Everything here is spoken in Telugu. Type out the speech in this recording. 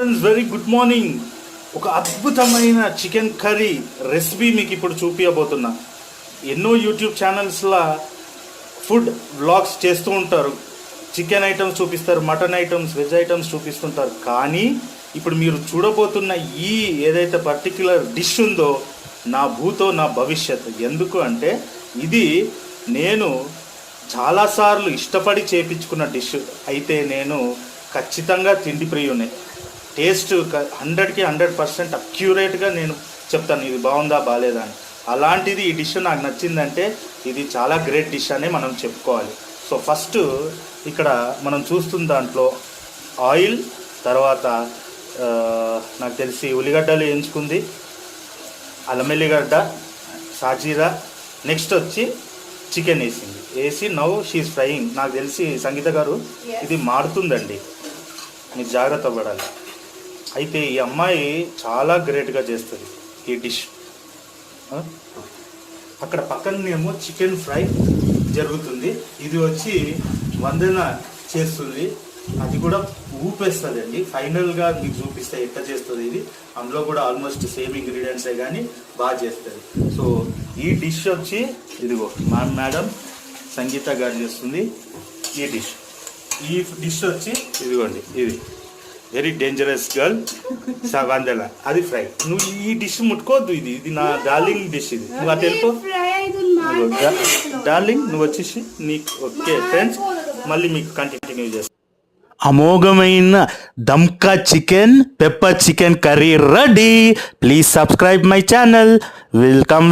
Friends, very good morning. ఒక అద్భుతమైన చికెన్ కర్రీ రెసిపీ మీకు ఇప్పుడు చూపించబోతున్నా. ఎన్నో యూట్యూబ్ ఛానల్స్లో ఫుడ్ వ్లాగ్స్ చేస్తూ ఉంటారు. చికెన్ ఐటమ్స్ చూపిస్తారు, మటన్ ఐటమ్స్, వెజ్ ఐటమ్స్ చూపిస్తుంటారు. కానీ ఇప్పుడు మీరు చూడబోతున్న ఈ ఏదైతే పర్టిక్యులర్ డిష్ ఉందో నా భూతో నా భవిష్యత్. ఎందుకు అంటే ఇది నేను చాలాసార్లు ఇష్టపడి చేయించుకున్న డిష్. అయితే నేను ఖచ్చితంగా తిండి ప్రియునే. టేస్ట్ 100కి 100% అక్యురేట్గా నేను చెప్తాను ఇది బాగుందా బాగాలేదా అని. అలాంటిది ఈ డిష్ నాకు నచ్చిందంటే ఇది చాలా గ్రేట్ డిష్ అనే మనం చెప్పుకోవాలి. సో ఫస్ట్ ఇక్కడ మనం చూస్తున్న దాంట్లో ఆయిల్, తర్వాత నాకు తెలిసి ఉల్లిగడ్డలు వేయించుకుంది, అల్లం వెల్లిగడ్డ, సాజీరా, నెక్స్ట్ వచ్చి చికెన్ వేసి నౌ షీఈస్ ఫ్రైయింగ్. నాకు తెలిసి సంగీత గారు ఇది మారుతుందండి, మీరు జాగ్రత్త పడాలి. అయితే ఈ అమ్మాయి చాలా గ్రేట్గా చేస్తుంది ఈ డిష్. అక్కడ పక్కనేమో చికెన్ ఫ్రై జరుగుతుంది, ఇది వచ్చి వందన చేస్తుంది, అది కూడా ఊపేస్తుంది అండి. ఫైనల్గా మీకు చూపిస్తే ఎట్లా చేస్తుంది ఇది. అందులో కూడా ఆల్మోస్ట్ సేమ్ ఇంగ్రీడియంట్సే కానీ బాగా చేస్తుంది. సో ఈ డిష్ వచ్చి ఇదిగో మేడం సంగీత గారు చేస్తుంది ఈ డిష్. ఈ డిష్ వచ్చి ఇదిగోండి, ఇది వెరీ డేంజరస్ గర్ల్ వందల, అది ఫ్రై. నువ్వు ఈ డిష్ ముట్టుకోవద్దు, ఇది నా డార్లింగ్ డిష్. ఇది నువ్వు అది వెళ్ళిపో డార్లింగ్, నువ్వు వచ్చేసి నీకు. ఓకే ఫ్రెండ్స్, మళ్ళీ మీకు కంటిన్యూ చేస్తాను. అమోఘమైన దమ్కా chicken, pepper chicken curry ready. Please subscribe my channel. Welcome.